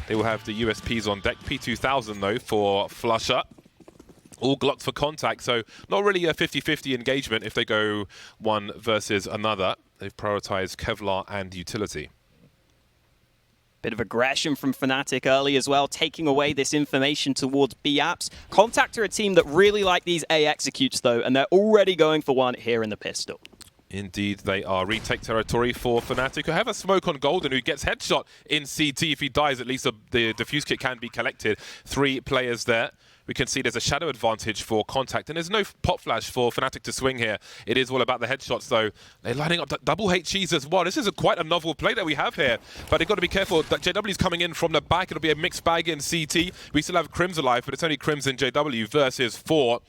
They will have the USPs on deck. P2000 though for Flusher. All Glocks for contact, so not really a 50-50 engagement if they go one versus another. They've prioritized Kevlar and utility. Bit of aggression from Fnatic early as well, taking away this information towards B apps. Contact are a team that really like these A executes though, and they're already going for one here in the pistol. Indeed, they are. Retake territory for Fnatic, who have a smoke on Golden, who gets headshot in CT. If he dies, at least the defuse kit can be collected. 3 players there. We can see there's a shadow advantage for Contact, and there's no pop flash for Fnatic to swing here. It is all about the headshots, though. They're lining up double HEs as well. This is quite a novel play that we have here, but they've got to be careful. JW's coming in from the back. It'll be a mixed bag in CT. We still have Crims alive, but it's only Crims and JW versus 4.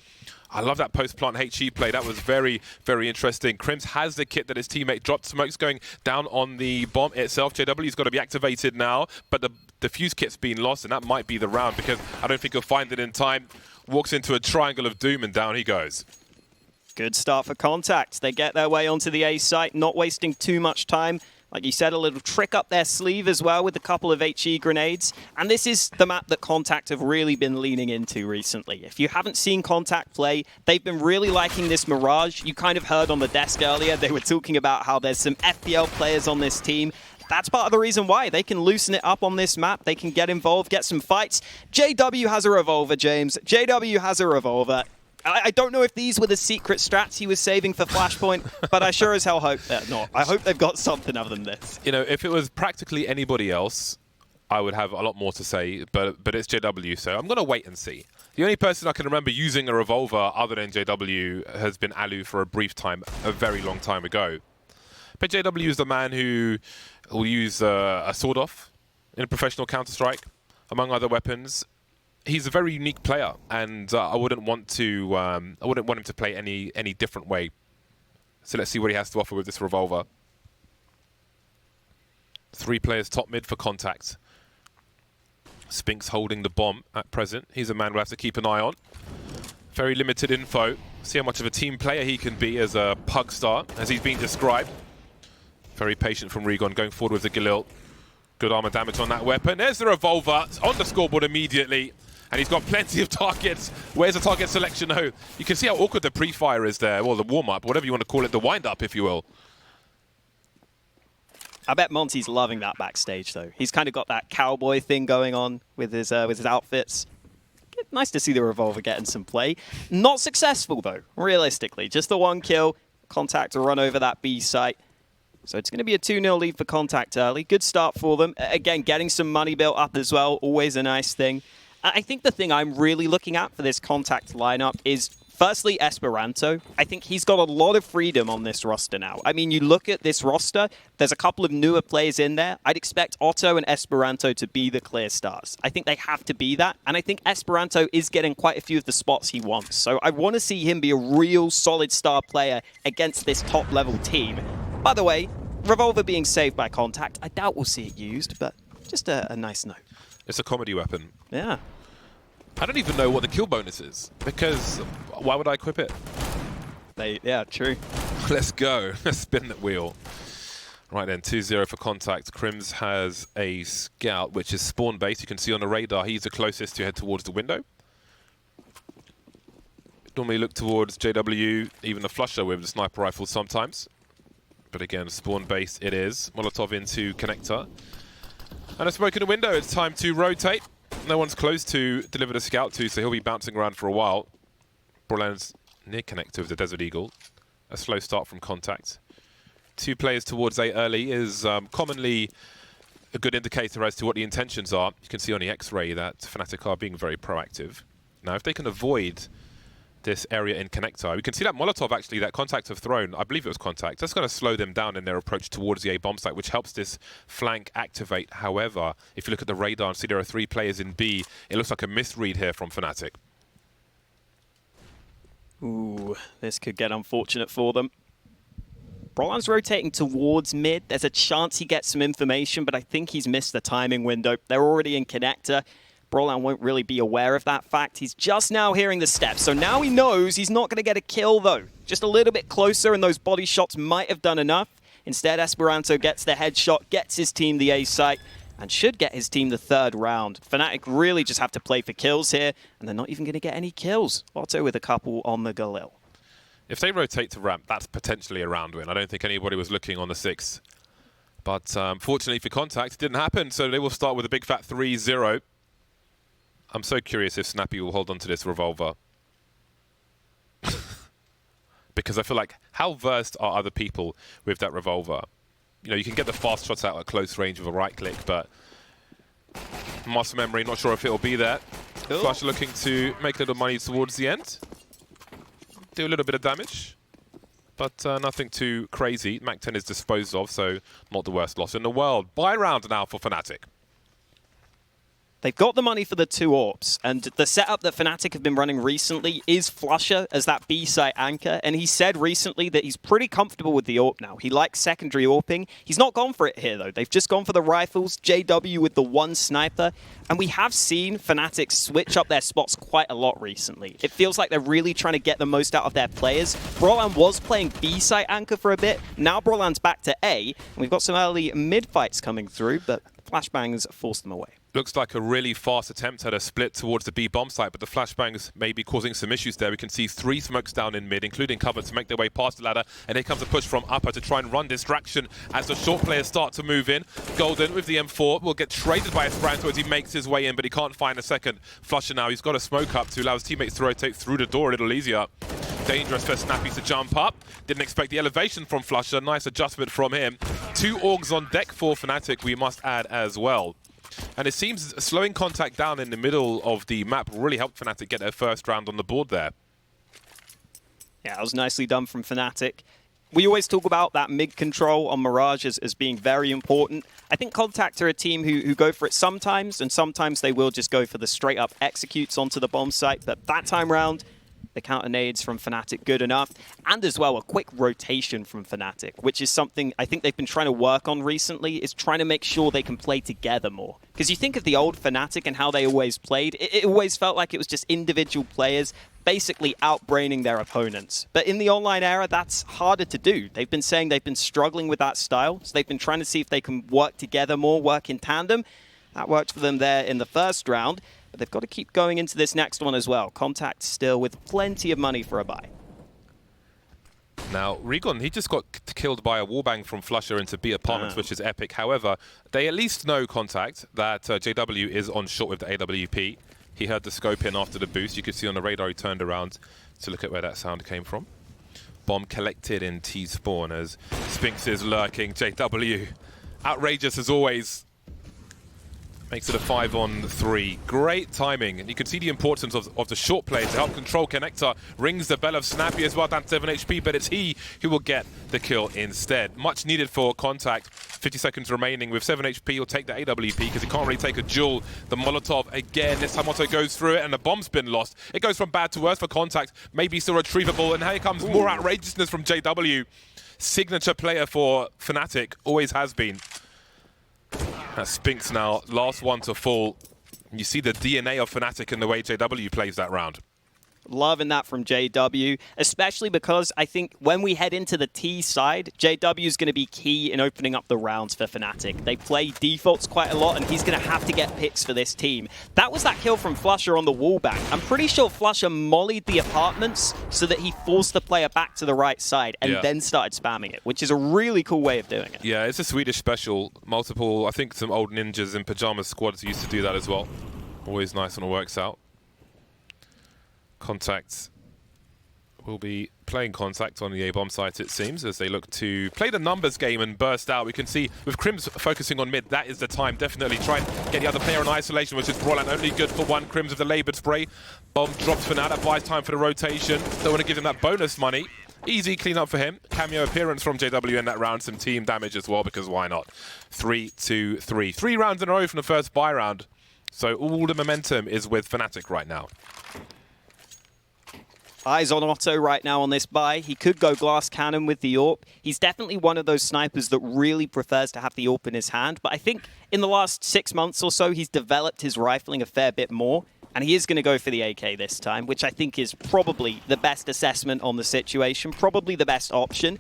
I love that post-plant HE play. That was very, very interesting. Crims has the kit that his teammate dropped. Smoke's going down on the bomb itself. JW's got to be activated now, but the defuse kit's been lost, and that might be the round because I don't think he'll find it in time. Walks into a triangle of doom, and down he goes. Good start for Contact. They get their way onto the A site, not wasting too much time. Like you said, a little trick up their sleeve as well with a couple of HE grenades. And this is the map that Contact have really been leaning into recently. If you haven't seen Contact play, they've been really liking this Mirage. You kind of heard on the desk earlier, they were talking about how there's some FPL players on this team. That's part of the reason why. They can loosen it up on this map. They can get involved, get some fights. JW has a revolver, James. JW has a revolver. I don't know if these were the secret strats he was saving for Flashpoint, but I sure as hell hope they're not. I hope they've got something other than this. You know, if it was practically anybody else, I would have a lot more to say, but it's JW, so I'm going to wait and see. The only person I can remember using a revolver other than JW has been Alu for a brief time, a very long time ago. But JW is the man who will use a sword-off in a professional Counter-Strike, among other weapons. He's a very unique player, and I wouldn't want him to play any different way. So let's see what he has to offer with this revolver. 3 players top mid for Contact. Spinks holding the bomb at present. He's a man we'll have to keep an eye on. Very limited info. See how much of a team player he can be as a pug star, as he's been described. Very patient from Regon, going forward with the Galil. Good armor damage on that weapon. There's the revolver. It's on the scoreboard immediately. And he's got plenty of targets. Where's the target selection? Oh, you can see how awkward the pre-fire is there. Well, the warm-up, whatever you want to call it, the wind-up, if you will. I bet Monty's loving that backstage, though. He's kind of got that cowboy thing going on with his outfits. Nice to see the revolver getting some play. Not successful, though, realistically. Just the 1 kill. Contact to run over that B site. So it's going to be a 2-0 lead for Contact early. Good start for them. Again, getting some money built up as well. Always a nice thing. I think the thing I'm really looking at for this Contact lineup is, firstly, Esperanto. I think he's got a lot of freedom on this roster now. I mean, you look at this roster, there's a couple of newer players in there. I'd expect Otto and Esperanto to be the clear stars. I think they have to be that, and I think Esperanto is getting quite a few of the spots he wants. So I want to see him be a real solid star player against this top-level team. By the way, revolver being saved by Contact, I doubt we'll see it used, but just a nice note. It's a comedy weapon. Yeah. I don't even know what the kill bonus is, because why would I equip it? Yeah, true. Let's go. Let's spin that wheel. Right then, 2-0 for Contact. Crims has a scout, which is spawn-based. You can see on the radar, he's the closest to head towards the window. Normally look towards JW, even the Flusher with the sniper rifle sometimes. But again, spawn-based it is. Molotov into connector. And a smoke in the window. It's time to rotate. No one's close to deliver the scout to, so he'll be bouncing around for a while. Borland's near connector with the Desert Eagle. A slow start from Contact. 2 players towards A early is commonly a good indicator as to what the intentions are. You can see on the X-ray that Fnatic are being very proactive. Now, if they can avoid this area in connector, we can see that Molotov actually, that Contact have thrown, I believe it was Contact, that's going to slow them down in their approach towards the A bomb site, which helps this flank activate. However, if you look at the radar and see there are 3 players in B, it looks like a misread here from Fnatic. Ooh, this could get unfortunate for them. Brolan's rotating towards mid. There's a chance he gets some information, but I think he's missed the timing window. They're already in connector. Brolan won't really be aware of that fact. He's just now hearing the steps, so now he knows he's not going to get a kill, though. Just a little bit closer, and those body shots might have done enough. Instead, Esperanto gets the headshot, gets his team the A site. and should get his team the third round. Fnatic really just have to play for kills here, and they're not even going to get any kills. Otto with a couple on the Galil. If they rotate to ramp, that's potentially a round win. I don't think anybody was looking on the 6. But fortunately for Contact, it didn't happen, so they will start with a big fat 3-0. I'm so curious if Snappy will hold on to this revolver. Because I feel like, how versed are other people with that revolver? You know, you can get the fast shots out at close range with a right click, but muscle memory, not sure if it'll be there. Ooh. Flash looking to make a little money towards the end. Do a little bit of damage, but nothing too crazy. Mac 10 is disposed of, so not the worst loss in the world. Buy round now for Fnatic. They've got the money for the 2 AWPs, and the setup that Fnatic have been running recently is flusha as that B-site anchor, and he said recently that he's pretty comfortable with the AWP now. He likes secondary AWPing. He's not gone for it here, though. They've just gone for the rifles, JW with the 1 sniper, and we have seen Fnatic switch up their spots quite a lot recently. It feels like they're really trying to get the most out of their players. Brolan was playing B-site anchor for a bit. Now Brolan's back to A, and we've got some early mid-fights coming through, but flashbangs forced them away. Looks like a really fast attempt at a split towards the B bomb site, but the flashbangs may be causing some issues there. We can see 3 smokes down in mid, including cover to make their way past the ladder, and here comes a push from upper to try and run distraction as the short players start to move in. Golden with the M4 will get traded by Esperanto as he makes his way in, but he can't find a second flusher now. He's got a smoke up to allow his teammates to rotate through the door a little easier. Dangerous for Snappy to jump up. Didn't expect the elevation from Flusher. Nice adjustment from him. 2 Augs on deck for Fnatic, we must add as well. And it seems slowing Contact down in the middle of the map really helped Fnatic get their first round on the board there. Yeah, that was nicely done from Fnatic. We always talk about that mid control on Mirage as being very important. I think Contact are a team who go for it sometimes, and sometimes they will just go for the straight up executes onto the bomb site. But that time round, the counter nades from Fnatic good enough, and as well a quick rotation from Fnatic, which is something I think they've been trying to work on recently, is trying to make sure they can play together more. Because you think of the old Fnatic and how they always played, it always felt like it was just individual players basically outbraining their opponents. But in the online era, that's harder to do. They've been saying they've been struggling with that style, so they've been trying to see if they can work together more, work in tandem. That worked for them there in the first round. But they've got to keep going into this next one as well. Contact still with plenty of money for a buy. Now, Regon, he just got killed by a wallbang from Flusher into B apartments, which is epic. However, they at least know Contact that JW is on short with the AWP. He heard the scope in after the boost. You could see on the radar he turned around to look at where that sound came from. Bomb collected in T-spawn as Spinx is lurking. JW, outrageous as always. Makes it a 5-on-3. Great timing, and you can see the importance of the short play to help control Connector. Rings the bell of Snappy as well, down 7 HP, but it's he who will get the kill instead. Much needed for Contact. 50 seconds remaining. With 7 HP, he'll take the AWP because he can't really take a duel. The Molotov again. This time Otto goes through it, and the bomb's been lost. It goes from bad to worse for Contact. Maybe still retrievable, and here comes more outrageousness from JW. Signature player for Fnatic, always has been. That's Spinx now, last one to fall. You see the DNA of Fnatic in the way JW plays that round. Loving that from JW, especially because I think when we head into the T side, JW is going to be key in opening up the rounds for Fnatic. They play defaults quite a lot, and he's going to have to get picks for this team. That was that kill from Flusher on the wallbang. I'm pretty sure Flusher mollied the apartments so that he forced the player back to the right side and then started spamming it, which is a really cool way of doing it. Yeah, it's a Swedish special. Multiple, I think some old ninjas in pajamas squads used to do that as well. Always nice when it works out. Contact will be playing Contact on the A-bomb site, it seems, as they look to play the numbers game and burst out. We can see with Crims focusing on mid, that is the time. Definitely try and get the other player in isolation, which is Brolan only good for one. Crims with the laboured spray. Bomb drops for now. That buys time for the rotation. Don't want to give him that bonus money. Easy clean up for him. Cameo appearance from JW in that round. Some team damage as well, because why not? 3-2-3. 3 rounds in a row from the first buy round. So all the momentum is with Fnatic right now. Eyes on Otto right now on this buy. He could go glass cannon with the AWP. He's definitely one of those snipers that really prefers to have the AWP in his hand. But I think in the last 6 months or so, he's developed his rifling a fair bit more. And he is going to go for the AK this time, which I think is probably the best assessment on the situation, probably the best option.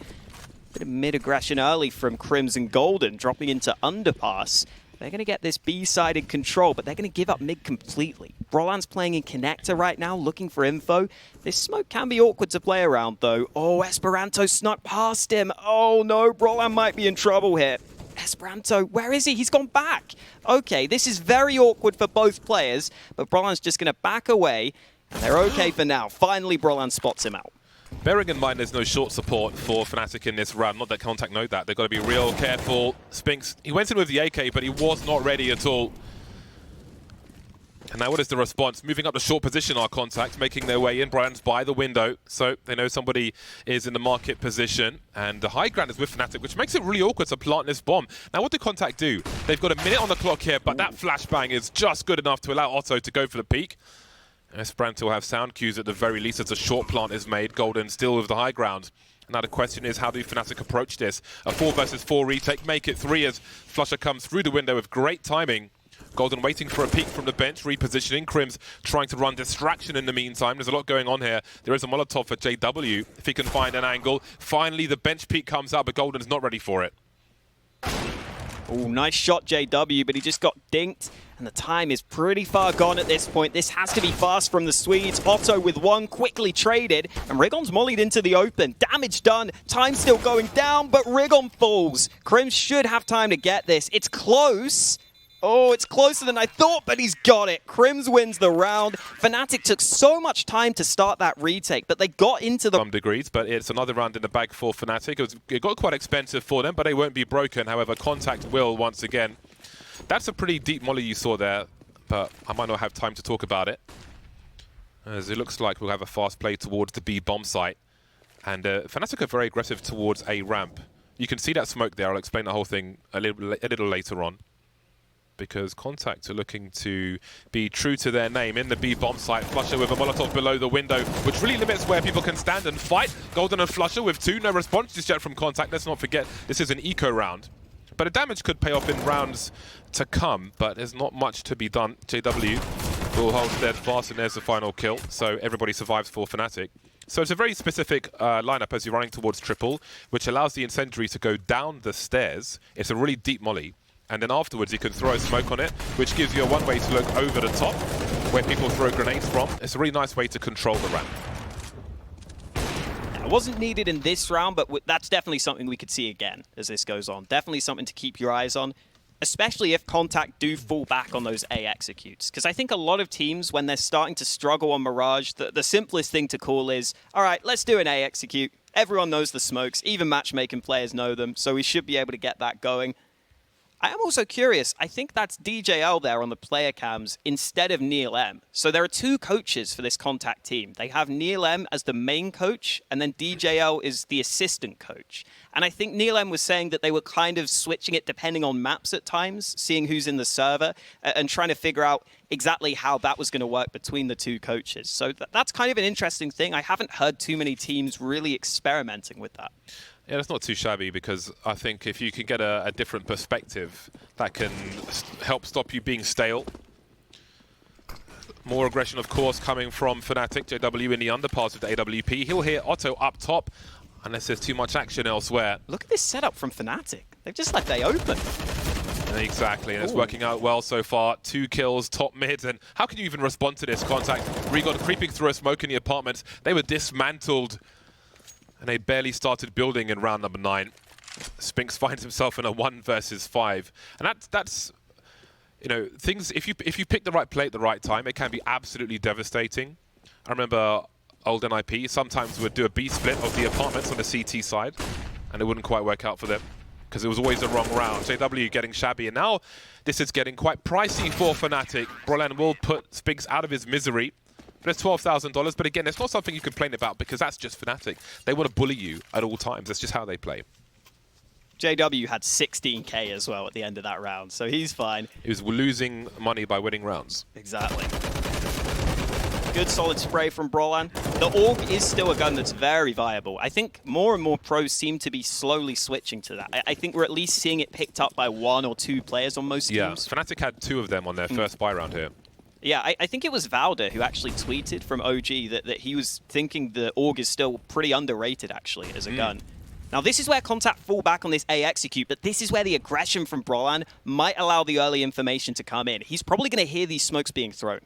Bit of mid-aggression early from Crims and Golden, dropping into underpass. They're going to get this B-side in control, but they're going to give up mid completely. Brolan's playing in connector right now, looking for info. This smoke can be awkward to play around, though. Oh, Esperanto snuck past him. Oh, no, Brolan might be in trouble here. Esperanto, where is he? He's gone back. Okay, this is very awkward for both players, but Brolan's just going to back away, and they're okay for now. Finally, Brolan spots him out. Bearing in mind there's no short support for Fnatic in this round, not that Contact know that. They've got to be real careful. Spinks, he went in with the AK, but he was not ready at all. And now what is the response? Moving up the short position are Contact, making their way in. Brian's by the window, so they know somebody is in the market position. And the high ground is with Fnatic, which makes it really awkward to plant this bomb. Now what do Contact do? They've got a minute on the clock here, but that flashbang is just good enough to allow Otto to go for the peak. Esperanto will have sound cues at the very least as a short plant is made. Golden still with the high ground. Now the question is, how do Fnatic approach this? A 4 versus 4 retake, make it 3 as Flusher comes through the window with great timing. Golden waiting for a peek from the bench, repositioning. Crims trying to run distraction in the meantime. There's a lot going on here. There is a Molotov for JW, if he can find an angle. Finally, the bench peek comes out, but Golden's not ready for it. Oh, nice shot, JW, but he just got dinked. And the time is pretty far gone at this point. This has to be fast from the Swedes. Otto with one, quickly traded. And Rigon's mollied into the open. Damage done. Time still going down, but Rigon falls. Crims should have time to get this. It's close. Oh, it's closer than I thought, but he's got it. Crims wins the round. Fnatic took so much time to start that retake, but they got into the... Some degrees, but it's another round in the bag for Fnatic. It got quite expensive for them, but they won't be broken. However, Contact will once again. That's a pretty deep molly you saw there, but I might not have time to talk about it, as it looks like we'll have a fast play towards the B bomb site. And Fnatic are very aggressive towards A ramp. You can see that smoke there. I'll explain the whole thing a little later on, because Contact are looking to be true to their name in the B bomb site. Flusher with a Molotov below the window, which really limits where people can stand and fight. Golden and Flusher with 2, no response just yet from Contact. Let's not forget, this is an eco round. But the damage could pay off in rounds to come, but there's not much to be done. JW will hold steadfast, and there's the final kill. So everybody survives for Fnatic. So it's a very specific lineup as you're running towards triple, which allows the incendiary to go down the stairs. It's a really deep molly. And then afterwards you can throw smoke on it, which gives you a one way to look over the top, where people throw grenades from. It's a really nice way to control the ramp. It wasn't needed in this round, but that's definitely something we could see again as this goes on. Definitely something to keep your eyes on, especially if Contact do fall back on those A executes. Because I think a lot of teams, when they're starting to struggle on Mirage, the simplest thing to call is, all right, let's do an A execute. Everyone knows the smokes, even matchmaking players know them, so we should be able to get that going. I am also curious, I think that's DJL there on the player cams instead of Neil M. So there are 2 coaches for this Contact team. They have Neil M as the main coach, and then DJL is the assistant coach. And I think Neil M was saying that they were kind of switching it depending on maps at times, seeing who's in the server, and trying to figure out exactly how that was going to work between the 2 coaches. So that's kind of an interesting thing. I haven't heard too many teams really experimenting with that. Yeah, that's not too shabby, because I think if you can get a different perspective, that can help stop you being stale. More aggression, of course, coming from Fnatic. JW in the underpass with the AWP. He'll hear Otto up top, unless there's too much action elsewhere. Look at this setup from Fnatic. They've just left A open. Exactly, and it's working out well so far. 2 kills, top mid, and how can you even respond to this? Contact, Rigon creeping through a smoke in the apartments. They were dismantled, and they barely started building in round number 9. Spinks finds himself in a 1 versus 5, and that's you know, things. If you pick the right play at the right time, it can be absolutely devastating. I remember old NIP sometimes would do a B split of the apartments on the CT side, and it wouldn't quite work out for them because it was always the wrong round. JW getting shabby, and now this is getting quite pricey for Fnatic. Brolan will put Spinks out of his misery. But it's $12,000, but again, it's not something you complain about, because that's just Fnatic. They want to bully you at all times. That's just how they play. JW had 16k as well at the end of that round, so he's fine. He was losing money by winning rounds. Exactly. Good solid spray from Brolan. The AUG is still a gun that's very viable. I think more and more pros seem to be slowly switching to that. I think we're at least seeing it picked up by 1 or 2 players on most teams. Yeah, Fnatic had 2 of them on their first buy round here. Yeah, I think it was Valder who actually tweeted from OG that he was thinking the AUG is still pretty underrated, actually, as a gun. Now, this is where Contact fall back on this A execute, but this is where the aggression from Brolan might allow the early information to come in. He's probably going to hear these smokes being thrown.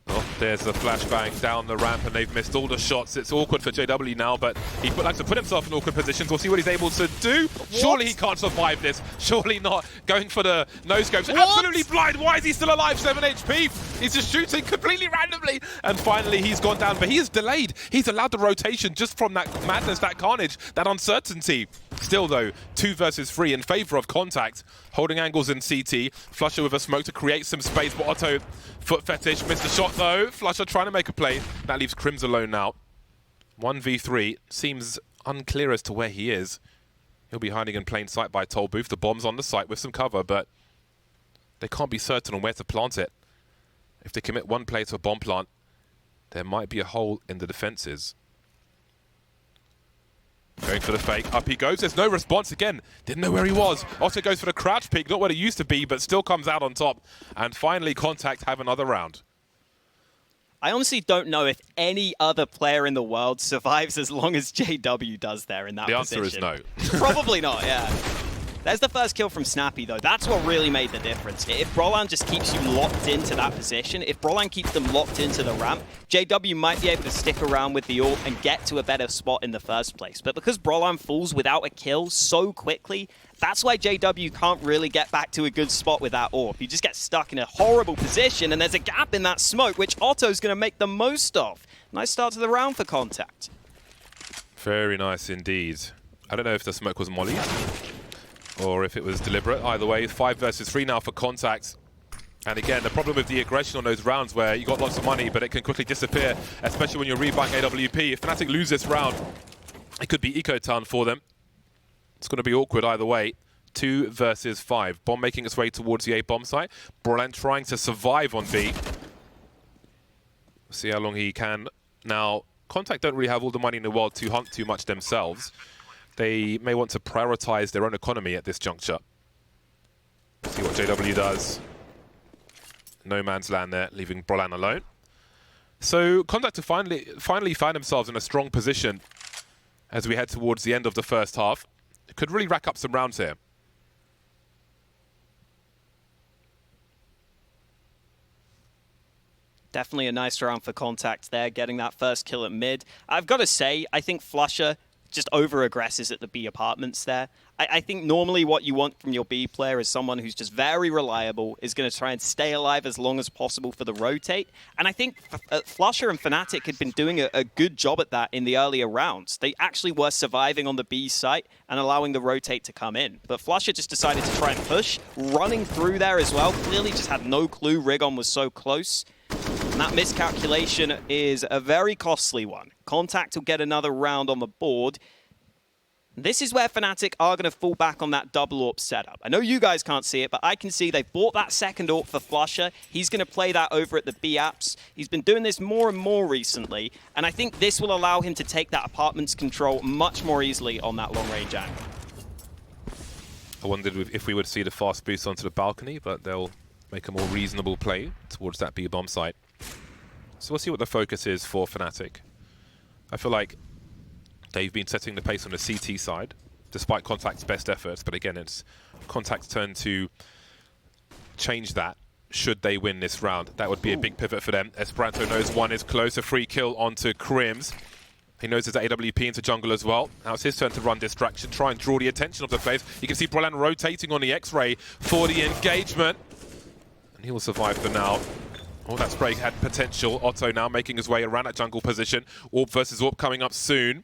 Oh, there's the flashbang down the ramp, and they've missed all the shots. It's awkward for JW now, but he likes to put himself in awkward positions. We'll see what he's able to do. What? Surely he can't survive this. Surely not. Going for the no-scopes. Absolutely blind. Why is he still alive? 7 HP. He's just shooting completely randomly. And finally, he's gone down, but he is delayed. He's allowed the rotation just from that madness, that carnage, that uncertainty. Still, though, 2 versus 3 in favor of Contact. Holding angles in CT. Flusher with a smoke to create some space, but Otto, foot fetish, missed a shot, though. Flusher trying to make a play. That leaves Crims alone now. 1v3. Seems unclear as to where he is. He'll be hiding in plain sight by Toll Booth. The bomb's on the site with some cover, but they can't be certain on where to plant it. If they commit one play to a bomb plant, there might be a hole in the defenses. Going for the fake. Up he goes. There's no response again. Didn't know where he was. Otto goes for the crouch peek. Not what it used to be, but still comes out on top. And finally, Contact have another round. I honestly don't know if any other player in the world survives as long as JW does there in that position. The answer is no. Probably not, yeah. There's the first kill from Snappy, though. That's what really made the difference. If Brolan just keeps you locked into that position, if Brolan keeps them locked into the ramp, JW might be able to stick around with the ult and get to a better spot in the first place. But because Brolan falls without a kill so quickly, that's why JW can't really get back to a good spot with that AWP. You just get stuck in a horrible position, and there's a gap in that smoke, which Otto's going to make the most of. Nice start to the round for Contact. Very nice indeed. I don't know if the smoke was molly or if it was deliberate. Either way, 5 versus 3 now for Contact. And again, the problem with the aggression on those rounds where you got lots of money, but it can quickly disappear, especially when you're rebuying AWP. If Fnatic lose this round, it could be nykytilan for them. It's going to be awkward either way. 2 versus 5. Bomb making its way towards the A bomb site. Brolan trying to survive on B. See how long he can. Now, Contact don't really have all the money in the world to hunt too much themselves. They may want to prioritize their own economy at this juncture. See what JW does. No man's land there, leaving Brolan alone. So Contact have finally find themselves in a strong position as we head towards the end of the first half. It could really rack up some rounds here. Definitely a nice round for Contact there, getting that first kill at mid. I've got to say, I think Flusher just over-aggresses at the B apartments there. I think normally what you want from your B player is someone who's just very reliable, is going to try and stay alive as long as possible for the rotate. And I think Flusher and Fnatic had been doing a good job at that in the earlier rounds. They actually were surviving on the B site and allowing the rotate to come in. But Flusher just decided to try and push, running through there as well. Clearly just had no clue Rigon was so close. And that miscalculation is a very costly one. Contact will get another round on the board. This is where Fnatic are going to fall back on that double AWP setup. I know you guys can't see it, but I can see they've bought that second AWP for Flusher. He's going to play that over at the B apps. He's been doing this more and more recently, and I think this will allow him to take that apartment's control much more easily on that long-range angle. I wondered if we would see the fast boost onto the balcony, but they'll make a more reasonable play towards that B bomb site. So we'll see what the focus is for Fnatic. I feel like they've been setting the pace on the CT side, despite Contact's best efforts. But again, it's Contact's turn to change that should they win this round. That would be a big pivot for them. Esperanto knows one is close. A free kill onto Crims. He knows there's AWP into jungle as well. Now it's his turn to run distraction, try and draw the attention of the players. You can see Brolan rotating on the X-ray for the engagement. And he will survive for now. Oh, that spray had potential. Otto now making his way around that jungle position. AWP versus AWP coming up soon.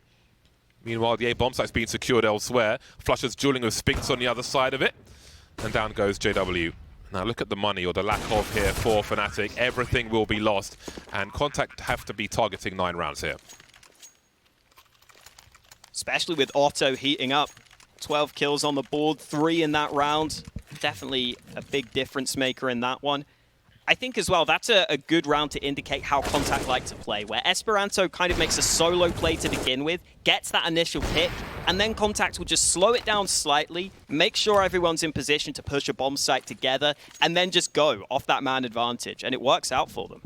Meanwhile, the A bomb site's being secured elsewhere. Flusher's dueling with Spinks on the other side of it. And down goes JW. Now look at the money, or the lack of here for Fnatic. Everything will be lost. And Contact have to be targeting 9 rounds here. Especially with Otto heating up. 12 kills on the board, 3 in that round. Definitely a big difference maker in that one. I think as well, that's a good round to indicate how Contact like to play, where Esperanto kind of makes a solo play to begin with, gets that initial pick, and then Contact will just slow it down slightly, make sure everyone's in position to push a bomb site together, and then just go off that man advantage, and it works out for them.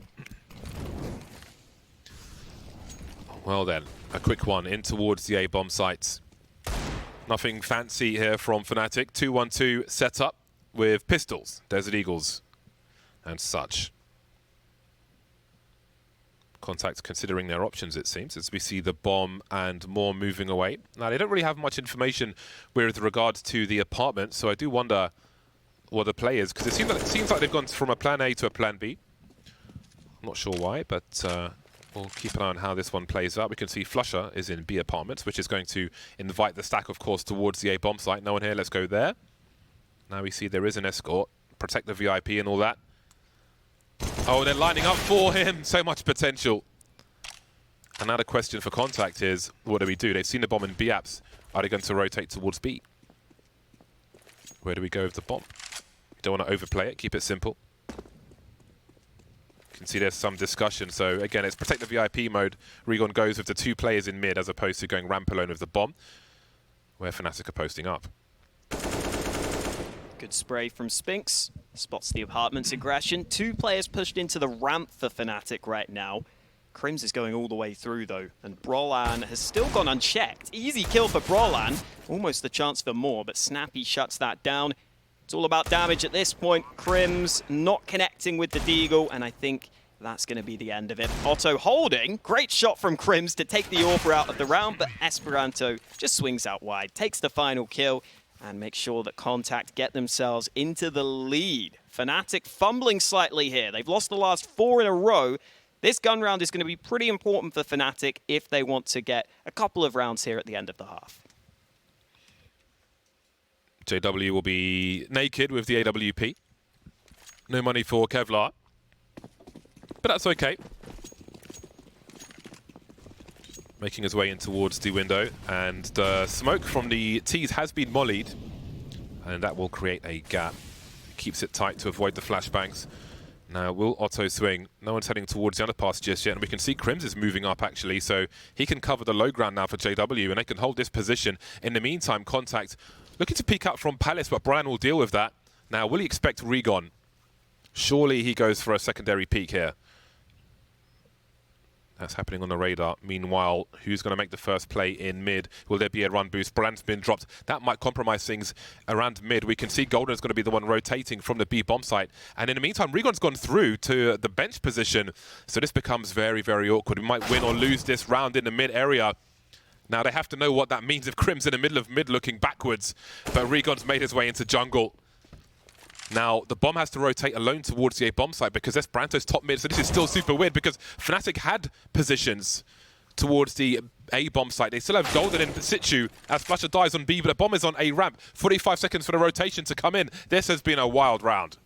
Well then, A quick one in towards the A-bomb sites. Nothing fancy here from Fnatic. 2-1-2 setup with pistols, Desert Eagles, and such. Contact considering their options, it seems, as we see the bomb and more moving away. Now, they don't really have much information with regards to the apartment, so I do wonder what the play is, because it seems like they've gone from a plan A to a plan B. I'm not sure why, but we'll keep an eye on how this one plays out. We can see Flusher is in B apartments, which is going to invite the stack, of course, towards the A bomb site. No one here, let's go there. Now we see there is an escort, protect the VIP and all that. Oh, they're lining up for him. So much potential. And now the question for Contact is, what do we do? They've seen the bomb in B apps. Are they going to rotate towards B? Where do we go with the bomb? Don't want to overplay it, keep it simple. You can see there's some discussion. So again, it's protect the VIP mode. Regon goes with the 2 players in mid as opposed to going ramp alone with the bomb, where Fnatic are posting up. Good spray from Spinks. Spots the apartment's aggression. 2 players pushed into the ramp for Fnatic right now. Crims is going all the way through though, and Brolan has still gone unchecked. Easy kill for Brolan. Almost the chance for more, but Snappy shuts that down. It's all about damage at this point. Crims not connecting with the Deagle, and I think that's going to be the end of it. Otto holding. Great shot from Crims to take the AWP out of the round, but Esperanto just swings out wide, takes the final kill, and make sure that Contact get themselves into the lead. Fnatic fumbling slightly here. They've lost the last 4 in a row. This gun round is going to be pretty important for Fnatic if they want to get a couple of rounds here at the end of the half. JW will be naked with the AWP. No money for Kevlar. But that's okay. Making his way in towards the window. And the smoke from the T's has been mollied. And that will create a gap. Keeps it tight to avoid the flashbangs. Now, will Otto swing? No one's heading towards the underpass just yet. And we can see Crims is moving up, actually. So he can cover the low ground now for JW. And they can hold this position. In the meantime, Contact looking to peek out from Palace, but Brian will deal with that. Now, will he expect Regon? Surely he goes for a secondary peek here. That's happening on the radar. Meanwhile, who's going to make the first play in mid? Will there be a run boost? Brian's been dropped. That might compromise things around mid. We can see Golden is going to be the one rotating from the B bomb site. And in the meantime, Regon's gone through to the bench position. So this becomes very, very awkward. We might win or lose this round in the mid area. Now, they have to know what that means if Crim's in the middle of mid looking backwards. But Regon's made his way into jungle. Now, the bomb has to rotate alone towards the A bomb site because Esperanto's top mid. So this is still super weird because Fnatic had positions towards the A bomb site. They still have Golden in situ as Flusher dies on B, but the bomb is on A ramp. 45 seconds for the rotation to come in. This has been a wild round.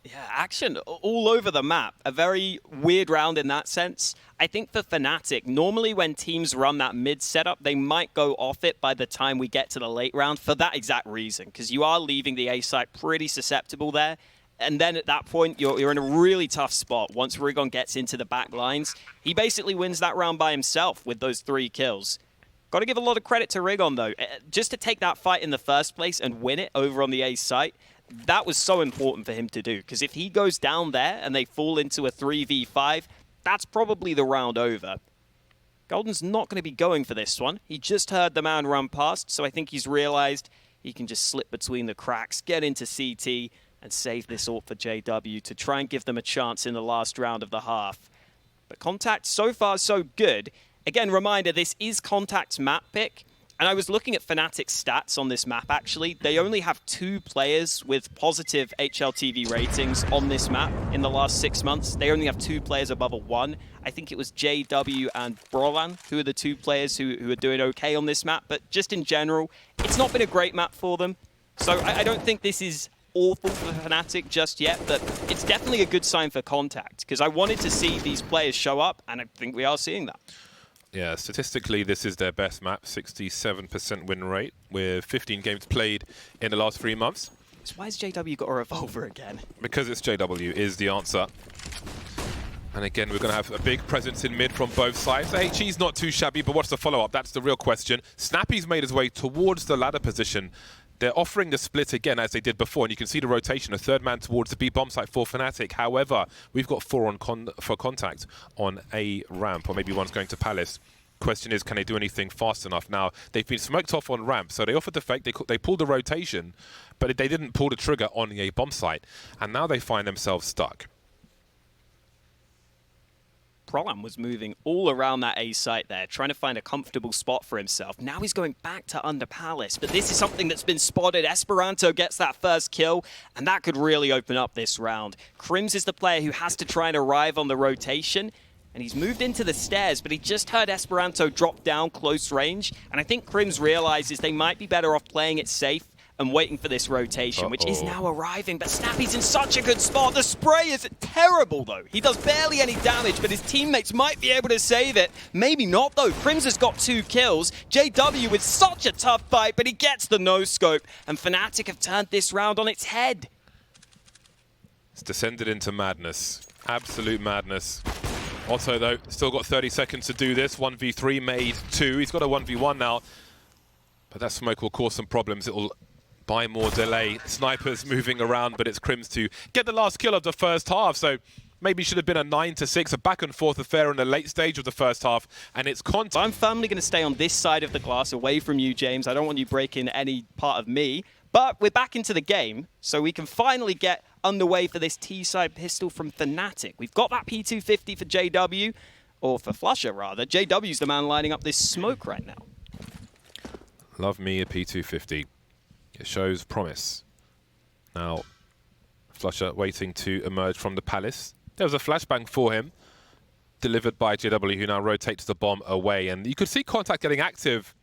Yeah, action all over the map. A very weird round in that sense. I think for Fnatic, normally when teams run that mid setup, they might go off it by the time we get to the late round for that exact reason, because you are leaving the A site pretty susceptible there. And then at that point, you're in a really tough spot. Once Regon gets into the back lines, he basically wins that round by himself with those 3 kills. Got to give a lot of credit to Regon, though. Just to take that fight in the first place and win it over on the A site, that was so important for him to do, because if he goes down there and they fall into a 3v5, that's probably the round over. Golden's not going to be going for this one. He just heard the man run past, so I think he's realized he can just slip between the cracks, get into CT, and save this AWP for JW to try and give them a chance in the last round of the half. But Contact, so far, so good. Again, reminder, this is Contact's map pick. And I was looking at Fnatic's stats on this map, actually. They only have 2 players with positive HLTV ratings on this map in the last 6 months. They only have 2 players above a 1. I think it was JW and Brolan who are the 2 players who are doing okay on this map. But just in general, it's not been a great map for them. So I don't think this is awful for Fnatic just yet, but it's definitely a good sign for Contact, because I wanted to see these players show up, and I think we are seeing that. Yeah, statistically, this is their best map, 67% win rate, with 15 games played in the last 3 months. So why has JW got a revolver again? Because it's JW is the answer. And again, we're going to have a big presence in mid from both sides. The HE's not too shabby, but what's the follow-up? That's the real question. Snappy's made his way towards the ladder position. They're offering the split again as they did before, and you can see the rotation, a third man towards the B bomb site for Fnatic. However, we've got 4 for contact on A ramp, or maybe one's going to Palace. Question is, can they do anything fast enough? Now, they've been smoked off on ramp, so they offered the fake, they pulled the rotation, but they didn't pull the trigger on the A bomb site, and now they find themselves stuck. Prolam was moving all around that A site there, trying to find a comfortable spot for himself. Now he's going back to under Palace, but this is something that's been spotted. Esperanto gets that first kill, and that could really open up this round. Crims is the player who has to try and arrive on the rotation, and he's moved into the stairs, but he just heard Esperanto drop down close range, and I think Crims realizes they might be better off playing it safe and waiting for this rotation, which is now arriving. But Snappy's in such a good spot. The spray is terrible, though. He does barely any damage, but his teammates might be able to save it. Maybe not, though. Crims has got 2 kills. JW with such a tough fight, but he gets the no-scope. And Fnatic have turned this round on its head. It's descended into madness. Absolute madness. Otto, though, still got 30 seconds to do this. 1v3 made 2. He's got a 1v1 now. But that smoke will cause some problems. It'll buy more delay. Snipers moving around, but it's Crims to get the last kill of the first half. So maybe should have been a 9-6, a back and forth affair in the late stage of the first half. And it's contact. I'm firmly going to stay on this side of the glass, away from you, James. I don't want you breaking any part of me. But we're back into the game, so we can finally get underway for this T-side pistol from Fnatic. We've got that P250 for JW, or for Flusher, rather. JW's the man lining up this smoke right now. Love me a P250. It shows promise. Now, Flusher waiting to emerge from the Palace. There was a flashbang for him, delivered by JW, who now rotates the bomb away. And you could see contact getting active.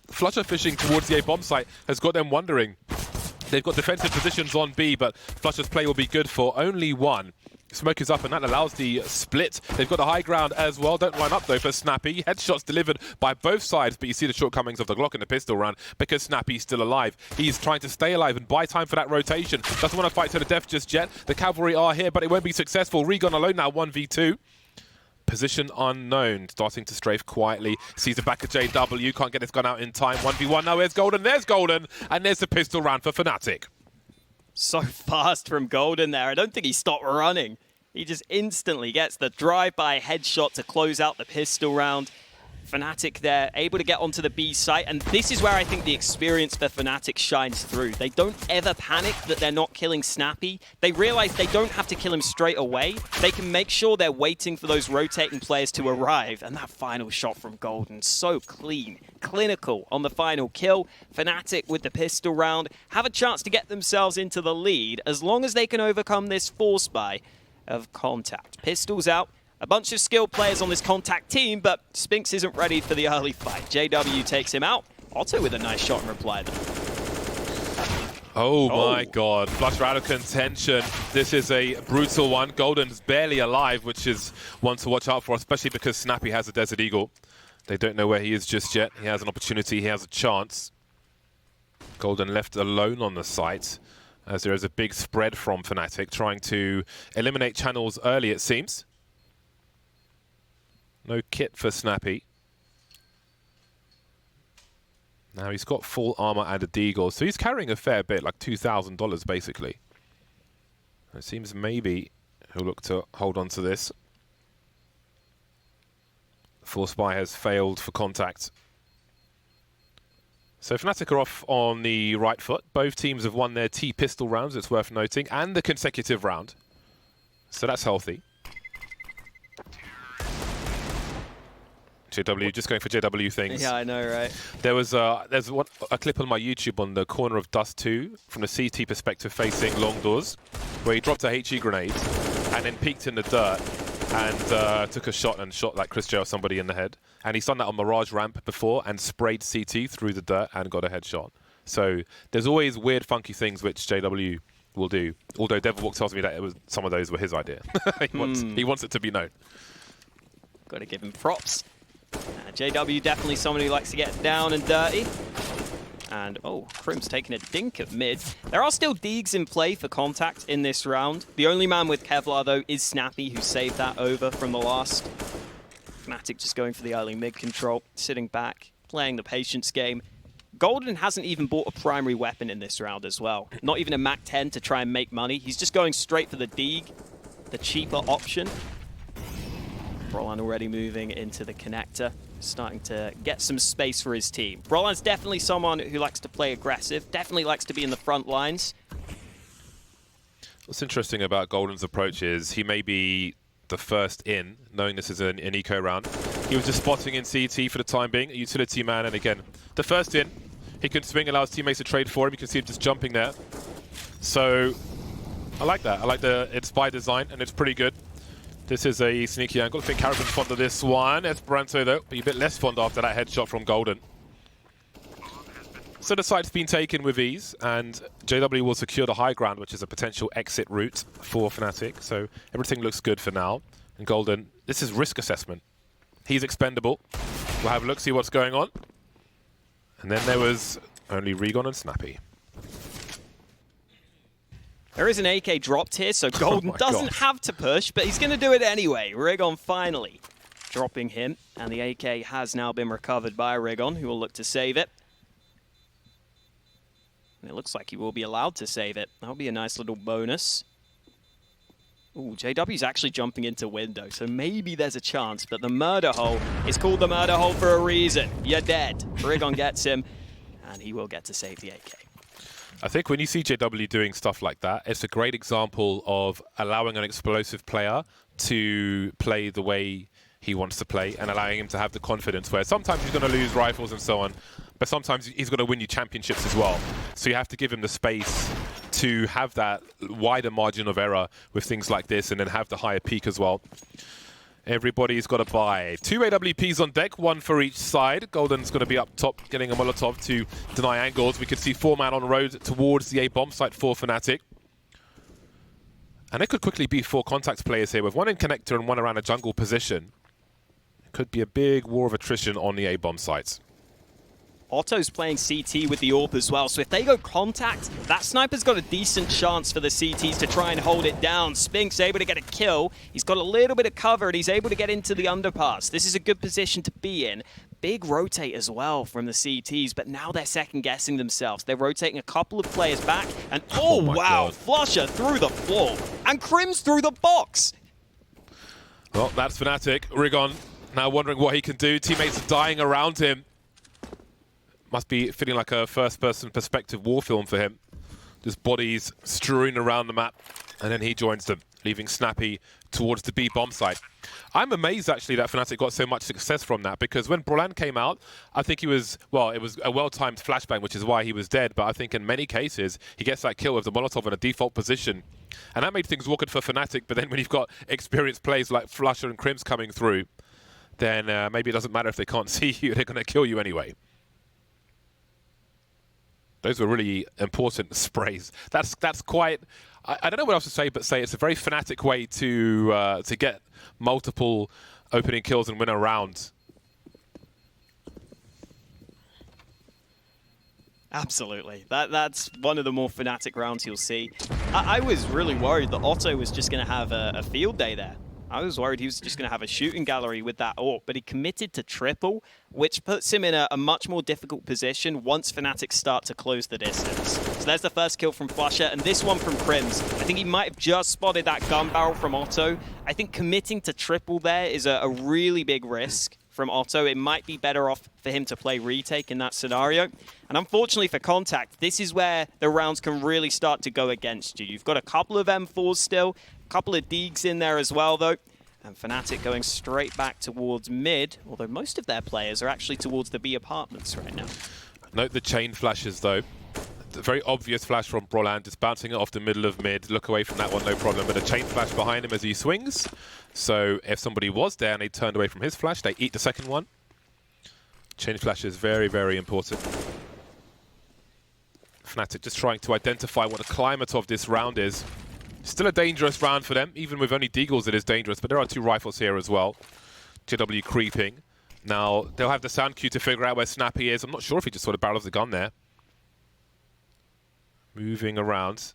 Flusher fishing towards the A bomb site has got them wondering. They've got defensive positions on B, but Flusher's play will be good for only 1. Smoke is up, and that allows the split. They've got the high ground as well. Don't line up, though, for Snappy. Headshots delivered by both sides, but you see the shortcomings of the Glock and the pistol round because Snappy's still alive. He's trying to stay alive and buy time for that rotation. Doesn't want to fight to the death just yet. The cavalry are here, but it won't be successful. Regon alone now, 1v2. Position unknown, starting to strafe quietly. Sees the back of JW, can't get his gun out in time. 1v1, now there's Golden, and there's the pistol round for Fnatic. So fast from Golden there. I don't think he stopped running. He just instantly gets the drive-by headshot to close out the pistol round. Fnatic there, able to get onto the B site, and this is where I think the experience for Fnatic shines through. They don't ever panic that they're not killing Snappy. They realize they don't have to kill him straight away. They can make sure they're waiting for those rotating players to arrive, and that final shot from Golden, so clean, clinical on the final kill. Fnatic with the pistol round have a chance to get themselves into the lead as long as they can overcome this force buy of contact. Pistols out. A bunch of skilled players on this contact team, but Spinks isn't ready for the early fight. JW takes him out. Otto with a nice shot in reply there. Oh my god, Flusher out of contention. This is a brutal one. Golden's barely alive, which is one to watch out for, especially because Snappy has a Desert Eagle. They don't know where he is just yet. He has an opportunity, he has a chance. Golden left alone on the site, as there is a big spread from Fnatic, trying to eliminate channels early, it seems. No kit for Snappy. Now he's got full armor and a deagle, so he's carrying a fair bit, like $2,000 basically. It seems maybe he'll look to hold on to this. Force buy has failed for contact. So Fnatic are off on the right foot. Both teams have won their T-pistol rounds, it's worth noting, and the consecutive round. So that's healthy. JW, just going for JW things. Yeah, I know, right? There's a clip on my YouTube on the corner of Dust 2 from the CT perspective facing long doors, where he dropped a HE grenade and then peeked in the dirt and took a shot and shot like Chris J or somebody in the head. And he's done that on Mirage ramp before and sprayed CT through the dirt and got a headshot. So there's always weird, funky things which JW will do. Although Devilwalk tells me that some of those were his idea. He wants it to be known. Got to give him props. JW definitely someone who likes to get down and dirty. And, oh, Crim's taking a dink at mid. There are still Deegs in play for contact in this round. The only man with Kevlar, though, is Snappy, who saved that over from the last. Fnatic just going for the early mid control, sitting back, playing the patience game. Golden hasn't even bought a primary weapon in this round as well. Not even a Mac 10 to try and make money. He's just going straight for the Deeg, the cheaper option. Brolan already moving into the connector, starting to get some space for his team. Brolan's definitely someone who likes to play aggressive, definitely likes to be in the front lines. What's interesting about Golden's approach is he may be the first in, knowing this is an eco round. He was just spotting in CT for the time being, a utility man, and again, the first in, he can swing, allows teammates to trade for him. You can see him just jumping there. So, I like that. I like it's by design, and it's pretty good. This is a sneaky angle. I think Caravan's fond of this one. Esperanto, though, be a bit less fond after that headshot from Golden. So the site's been taken with ease, and JW will secure the high ground, which is a potential exit route for Fnatic. So everything looks good for now. And Golden, this is risk assessment. He's expendable. We'll have a look, see what's going on. And then there was only Regon and Snappy. There is an AK dropped here, so Golden doesn't have to push, but he's going to do it anyway. Regon finally dropping him, and the AK has now been recovered by Regon, who will look to save it. And it looks like he will be allowed to save it. That'll be a nice little bonus. Ooh, JW's actually jumping into window, so maybe there's a chance, but the murder hole is called the murder hole for a reason. You're dead. Regon gets him, and he will get to save the AK. I think when you see JW doing stuff like that, it's a great example of allowing an explosive player to play the way he wants to play and allowing him to have the confidence where sometimes he's going to lose rifles and so on, but sometimes he's going to win you championships as well. So you have to give him the space to have that wider margin of error with things like this and then have the higher peak as well. Everybody's got to buy. 2 AWPs on deck, 1 for each side. Golden's going to be up top, getting a Molotov to deny angles. We could see 4-man on the road towards the A-bomb site for Fnatic. And it could quickly be 4 contact players here, with 1 in connector and 1 around a jungle position. It could be a big war of attrition on the A-bomb sites. Otto's playing CT with the AWP as well, so if they go contact, that sniper's got a decent chance for the CTs to try and hold it down. Spink's able to get a kill. He's got a little bit of cover, and he's able to get into the underpass. This is a good position to be in. Big rotate as well from the CTs, but now they're second-guessing themselves. They're rotating a couple of players back, and oh wow, Flusher through the floor, and Crim's through the box. Well, that's Fnatic. Regon now wondering what he can do. Teammates are dying around him. Must be feeling like a first-person perspective war film for him. Just bodies strewing around the map, and then he joins them, leaving Snappy towards the B bomb site. I'm amazed, actually, that Fnatic got so much success from that, because when Brolan came out, I think he was, well, it was a well-timed flashbang, which is why he was dead, but I think in many cases, he gets that kill with the Molotov in a default position. And that made things awkward for Fnatic, but then when you've got experienced players like Flusher and Crims coming through, then maybe it doesn't matter if they can't see you, they're going to kill you anyway. Those were really important sprays. That's quite. I don't know what else to say, but say it's a very Fnatic way to get multiple opening kills and win a round. Absolutely. That's one of the more Fnatic rounds you'll see. I was really worried that Otto was just going to have a field day there. I was worried he was just going to have a shooting gallery with that AWP, but he committed to triple, which puts him in a much more difficult position once Fnatic start to close the distance. So there's the first kill from Flusher, and this one from Crims. I think he might have just spotted that gun barrel from Otto. I think committing to triple there is a really big risk from Otto. It might be better off for him to play retake in that scenario. And unfortunately for Contact, this is where the rounds can really start to go against you. You've got a couple of M4s still, a couple of Deegs in there as well, though. And Fnatic going straight back towards mid, although most of their players are actually towards the B apartments right now. Note the chain flashes, though. The very obvious flash from Brolan, just bouncing it off the middle of mid. Look away from that one, no problem. But a chain flash behind him as he swings. So if somebody was there and they turned away from his flash, they eat the second one. Chain flash is very, very important. Fnatic just trying to identify what the climate of this round is. Still a dangerous round for them. Even with only Deagles, it is dangerous. But there are 2 rifles here as well. JW creeping. Now, they'll have the sound cue to figure out where Snappy is. I'm not sure if he just sort of barrels the gun there. Moving around.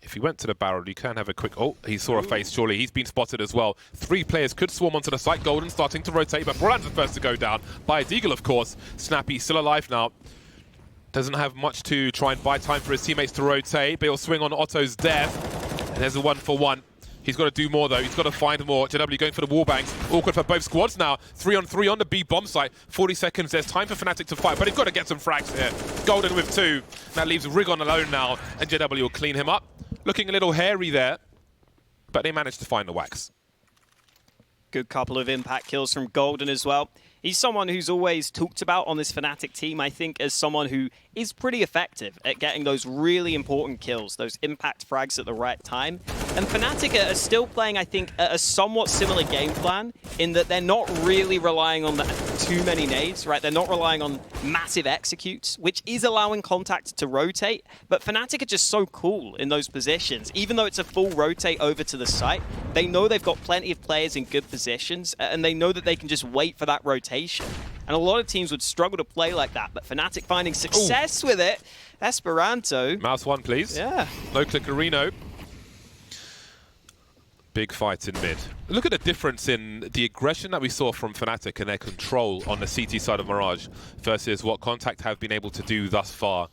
If he went to the barrel, you can have a quick... Oh, he saw a face, surely. He's been spotted as well. 3 players could swarm onto the site. Golden starting to rotate, but Brolan's the first to go down. By a Deagle, of course. Snappy still alive now. Doesn't have much to try and buy time for his teammates to rotate, but he'll swing on Otto's death. And there's a 1-for-1. He's got to do more, though. He's got to find more. JW going for the wall banks. Awkward for both squads now. 3-on-3 on the B bomb site. 40 seconds. There's time for Fnatic to fight, but he's got to get some frags here. Golden with 2. That leaves Rigon alone now, and JW will clean him up. Looking a little hairy there, but they managed to find the wax. Good couple of impact kills from Golden as well. He's someone who's always talked about on this Fnatic team, I think, as someone who is pretty effective at getting those really important kills, those impact frags at the right time. And Fnatic are still playing, I think, a somewhat similar game plan in that they're not really relying on too many nades, right? They're not relying on massive executes, which is allowing contact to rotate. But Fnatic are just so cool in those positions. Even though it's a full rotate over to the site, they know they've got plenty of players in good positions, and they know that they can just wait for that rotation. And a lot of teams would struggle to play like that, but Fnatic finding success with it. Esperanto. Mouse 1, please. Yeah. No clickerino. Big fight in mid. Look at the difference in the aggression that we saw from Fnatic and their control on the CT side of Mirage versus what Contact have been able to do thus far.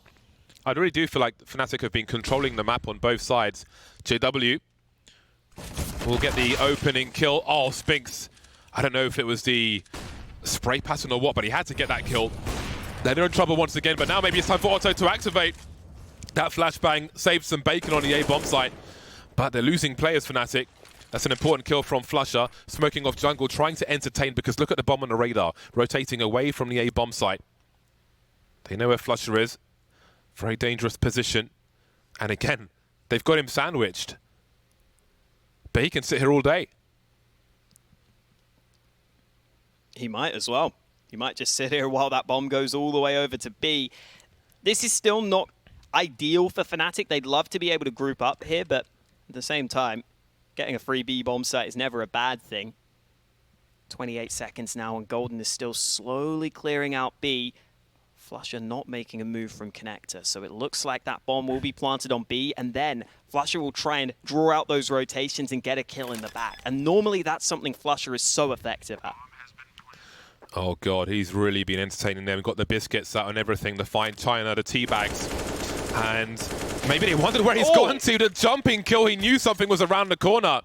I really do feel like Fnatic have been controlling the map on both sides. JW will get the opening kill. Oh, Spinks. I don't know if it was the spray pattern or what, but he had to get that kill. They're in trouble once again, but now maybe it's time for Otto to activate. That flashbang saved some bacon on the A bomb site, but they're losing players, Fnatic. That's an important kill from Flusher, smoking off jungle, trying to entertain, because look at the bomb on the radar, rotating away from the A bomb site. They know where Flusher is. Very dangerous position. And again, they've got him sandwiched. But he can sit here all day. He might as well. He might just sit here while that bomb goes all the way over to B. This is still not ideal for Fnatic. They'd love to be able to group up here, but at the same time, getting a free B bomb site is never a bad thing. 28 seconds now, and Golden is still slowly clearing out B. Flusher not making a move from Connector, so it looks like that bomb will be planted on B, and then Flusher will try and draw out those rotations and get a kill in the back. And normally that's something Flusher is so effective at. Oh god, he's really been entertaining them. Got the biscuits out and everything, the fine china, the tea bags. And maybe they wondered where he's gone to. The jumping kill, he knew something was around the corner.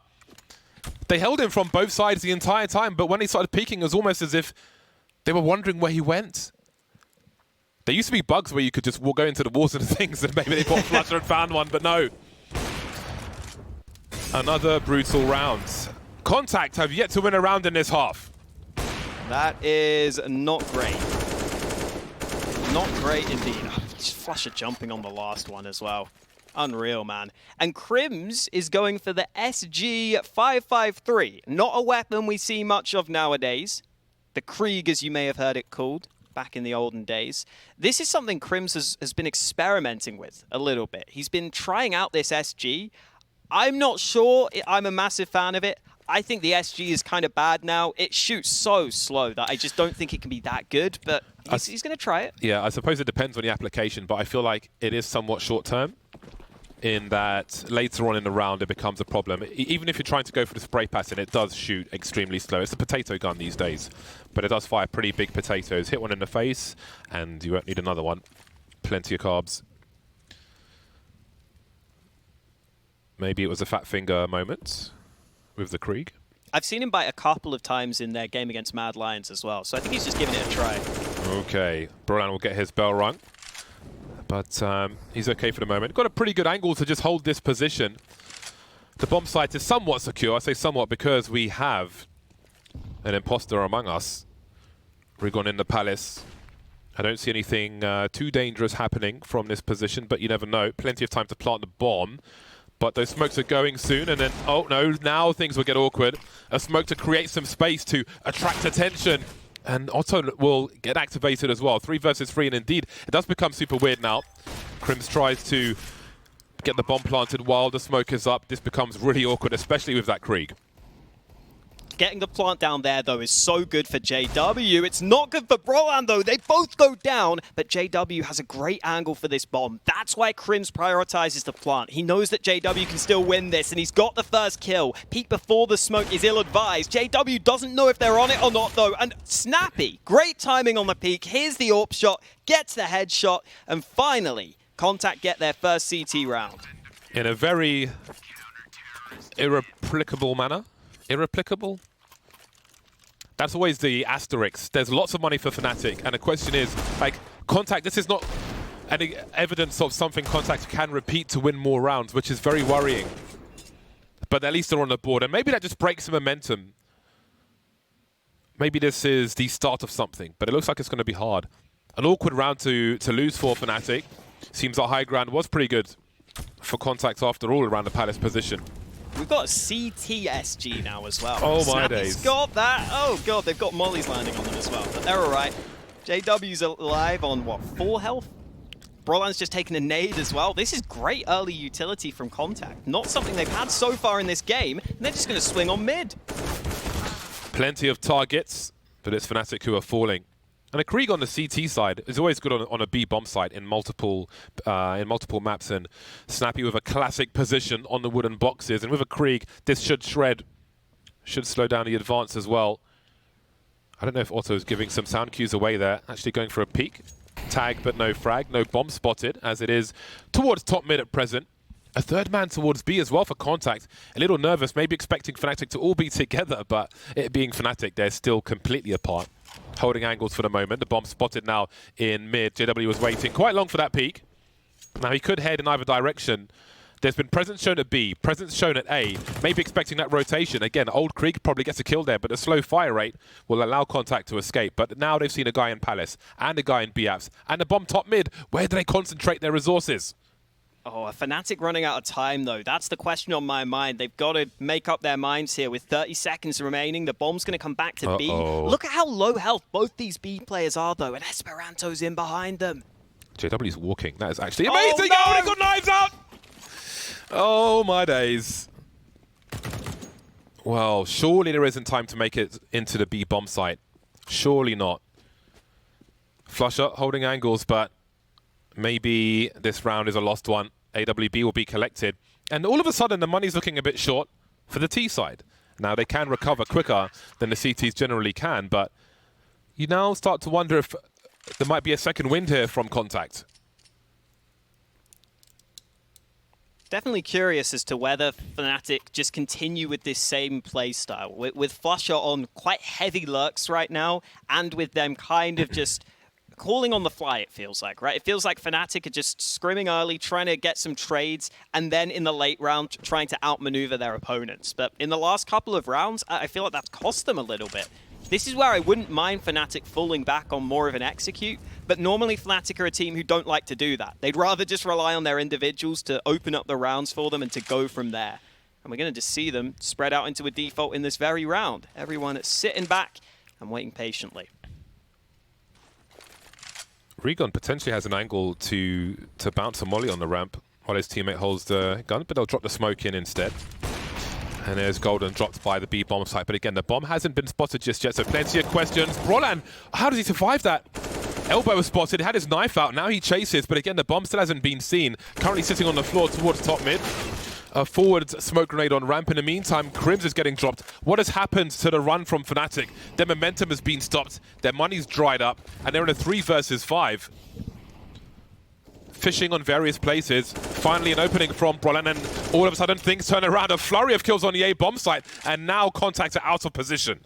They held him from both sides the entire time, but when he started peeking, it was almost as if they were wondering where he went. There used to be bugs where you could just go into the walls and things, and maybe they bought Flusher and found one, but no. Another brutal round. Contact have yet to win a round in this half. That is not great. Not great indeed. Just Flusher jumping on the last one as well. Unreal, man. And Crims is going for the SG553. Not a weapon we see much of nowadays. The Krieg, as you may have heard it called back in the olden days. This is something Crims has been experimenting with a little bit. He's been trying out this SG. I'm not sure I'm a massive fan of it. I think the SG is kind of bad now. It shoots so slow that I just don't think it can be that good, but he's going to try it. Yeah, I suppose it depends on the application, but I feel like it is somewhat short-term in that later on in the round it becomes a problem. Even if you're trying to go for the spray pattern, it does shoot extremely slow. It's a potato gun these days, but it does fire pretty big potatoes. Hit one in the face, and you won't need another one. Plenty of carbs. Maybe it was a fat finger moment with the Krieg. I've seen him bite a couple of times in their game against Mad Lions as well, so I think he's just giving it a try. Okay, Brolan will get his bell rung, but he's okay for the moment. Got a pretty good angle to just hold this position. The bomb site is somewhat secure. I say somewhat because we have an imposter among us. Rigon in the palace. I don't see anything too dangerous happening from this position, but you never know. Plenty of time to plant the bomb. But those smokes are going soon, and then, oh no, now things will get awkward. A smoke to create some space to attract attention. And Otto will get activated as well. 3 versus 3, and indeed, it does become super weird now. Crims tries to get the bomb planted while the smoke is up. This becomes really awkward, especially with that Krieg. Getting the plant down there, though, is so good for JW. It's not good for Brolan, though. They both go down, but JW has a great angle for this bomb. That's why Crims prioritizes the plant. He knows that JW can still win this, and he's got the first kill. Peek before the smoke is ill-advised. JW doesn't know if they're on it or not, though. And Snappy, great timing on the peek. Here's the AWP shot, gets the headshot, and finally, Contact get their first CT round. In a very irreplicable manner. Irreplicable? That's always the asterisk. There's lots of money for Fnatic, and the question is, like, Contact, this is not any evidence of something Contact can repeat to win more rounds, which is very worrying. But at least they're on the board, and maybe that just breaks some momentum. Maybe this is the start of something, but it looks like it's going to be hard. An awkward round to lose for Fnatic. Seems that high ground was pretty good for Contact after all around the Palace position. We've got a CTSG now as well. Oh, my Snappy's days. got that. Oh, God, they've got mollies landing on them as well, but they're all right. JW's alive on, what, 4 health? Brolan's just taken a nade as well. This is great early utility from Contact. Not something they've had so far in this game, and they're just going to swing on mid. Plenty of targets, but it's Fnatic who are falling. And a Krieg on the CT side is always good on a B bomb site in multiple maps. And Snappy with a classic position on the wooden boxes, and with a Krieg, this should shred, should slow down the advance as well. I don't know if Otto's giving some sound cues away there. Actually going for a peek, tag, but no frag, no bomb spotted, as it is towards top mid at present. A third man towards B as well for Contact. A little nervous, maybe expecting Fnatic to all be together, but it being Fnatic, they're still completely apart. Holding angles for the moment. The bomb spotted now in mid. JW was waiting quite long for that peek. Now he could head in either direction. There's been presence shown at B, presence shown at A, maybe expecting that rotation. Again, old Krieg probably gets a kill there, but the slow fire rate will allow Contact to escape. But now they've seen a guy in Palace, and a guy in B-apps, and a bomb top mid. Where do they concentrate their resources? Oh, a Fnatic running out of time, though. That's the question on my mind. They've got to make up their minds here with 30 seconds remaining. The bomb's going to come back to B. Look at how low health both these B players are, though, and Esperanto's in behind them. JW's walking. That is actually amazing. Oh, no! They got knives out! Oh, my days. Well, surely there isn't time to make it into the B bomb site. Surely not. Flusher holding angles, but maybe this round is a lost one. AWB will be collected. And all of a sudden, the money's looking a bit short for the T side. Now, they can recover quicker than the CTs generally can, but you now start to wonder if there might be a second wind here from Contact. Definitely curious as to whether Fnatic just continue with this same play style. With Flusher on quite heavy lurks right now, and with them kind of just calling on the fly, it feels like, right? It feels like Fnatic are just scrimming early, trying to get some trades, and then in the late round, trying to outmaneuver their opponents. But in the last couple of rounds, I feel like that's cost them a little bit. This is where I wouldn't mind Fnatic falling back on more of an execute, but normally Fnatic are a team who don't like to do that. They'd rather just rely on their individuals to open up the rounds for them and to go from there. And we're going to just see them spread out into a default in this very round. Everyone sitting back and waiting patiently. Regon potentially has an angle to bounce a molly on the ramp while his teammate holds the gun, but they'll drop the smoke in instead. And there's Golden dropped by the B bomb site. But again, the bomb hasn't been spotted just yet, so plenty of questions. Brolan, how does he survive that? Elbow was spotted, had his knife out, now he chases, but again, the bomb still hasn't been seen. Currently sitting on the floor towards top mid. A forward smoke grenade on ramp. In the meantime, Crims is getting dropped. What has happened to the run from Fnatic? Their momentum has been stopped, their money's dried up, and they're in a 3 versus 5. Fishing on various places. Finally an opening from Brolan, and all of a sudden things turn around. A flurry of kills on the A bomb site, and now Contact are out of position.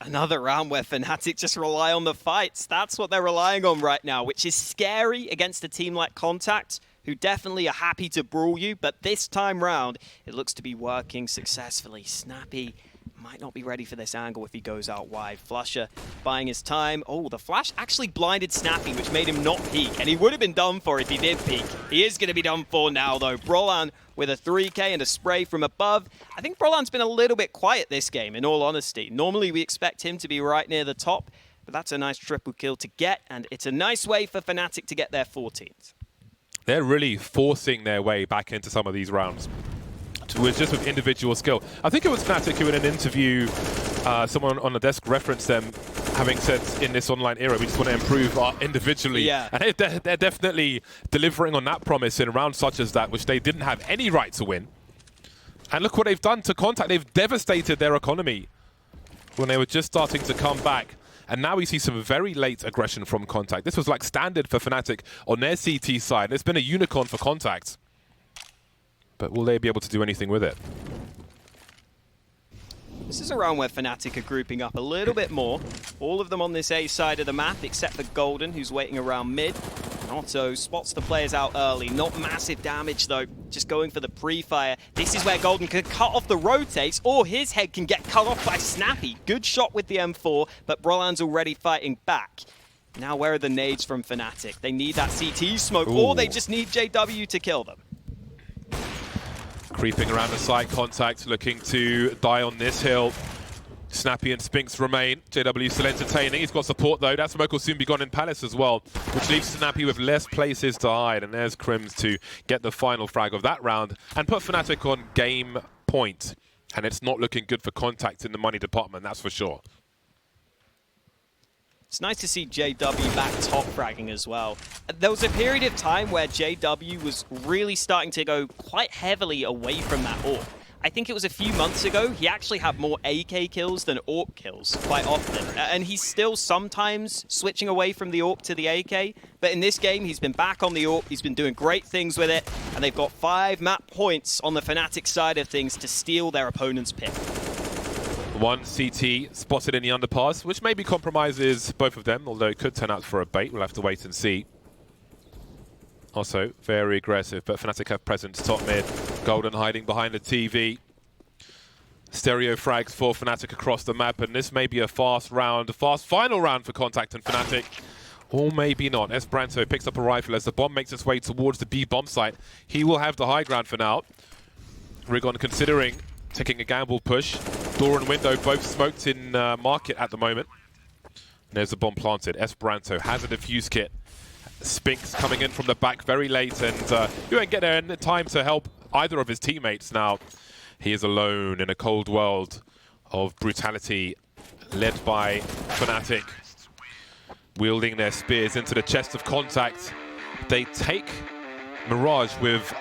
Another round where Fnatic just rely on the fights. That's what they're relying on right now, which is scary against a team like Contact, who definitely are happy to brawl you, but this time round, it looks to be working successfully. Snappy might not be ready for this angle if he goes out wide. Flusher buying his time. Oh, the flash actually blinded Snappy, which made him not peek, and he would have been done for if he did peek. He is going to be done for now, though. Brolan with a 3K and a spray from above. I think Brolan's been a little bit quiet this game, in all honesty. Normally, we expect him to be right near the top, but that's a nice triple kill to get, and it's a nice way for Fnatic to get their 14th. They're really forcing their way back into some of these rounds. just with individual skill. I think it was Fnatic who in an interview, someone on the desk referenced them having said in this online era, we just want to improve individually. Yeah. And they're definitely delivering on that promise in rounds such as that, which they didn't have any right to win. And look what they've done to Contact. They've devastated their economy when they were just starting to come back. And now we see some very late aggression from Contact. This was like standard for Fnatic on their CT side. It's been a unicorn for Contact. But will they be able to do anything with it? This is a round where Fnatic are grouping up a little bit more. All of them on this A side of the map, except for Golden, who's waiting around mid. Otto spots the players out early. Not massive damage, though. Just going for the pre-fire. This is where Golden can cut off the rotates, or his head can get cut off by Snappy. Good shot with the M4, but Brolan's already fighting back. Now, where are the nades from Fnatic? They need that CT smoke, or they just need JW to kill them. Creeping around the side, Contact looking to die on this hill. Snappy and Spinks remain. JW still entertaining. He's got support though. That smoke will soon be gone in Palace as well, which leaves Snappy with less places to hide. And there's Crims to get the final frag of that round and put Fnatic on game point. And it's not looking good for Contact in the money department, that's for sure. It's nice to see JW back top fragging as well. There was a period of time where JW was really starting to go quite heavily away from that AWP. I think it was a few months ago, he actually had more AK kills than AWP kills quite often. And he's still sometimes switching away from the AWP to the AK. But in this game, he's been back on the AWP, he's been doing great things with it. And they've got 5 map points on the Fnatic side of things to steal their opponent's pick. One CT spotted in the underpass, which maybe compromises both of them, although it could turn out for a bait. We'll have to wait and see. Also, very aggressive, but Fnatic have presence top mid. Golden hiding behind the TV. Stereo frags for Fnatic across the map, and this may be a fast round, a fast final round for Contact and Fnatic. Or maybe not. Esperanto picks up a rifle as the bomb makes its way towards the B bomb site. He will have the high ground for now. Rigon considering taking a gamble push. Door and window both smoked in market at the moment. And there's the bomb planted. Esperanto has a defuse kit. Spinks coming in from the back very late, and he won't get there in time to help either of his teammates now. He is alone in a cold world of brutality, led by Fnatic, wielding their spears into the chest of Contact. They take Mirage with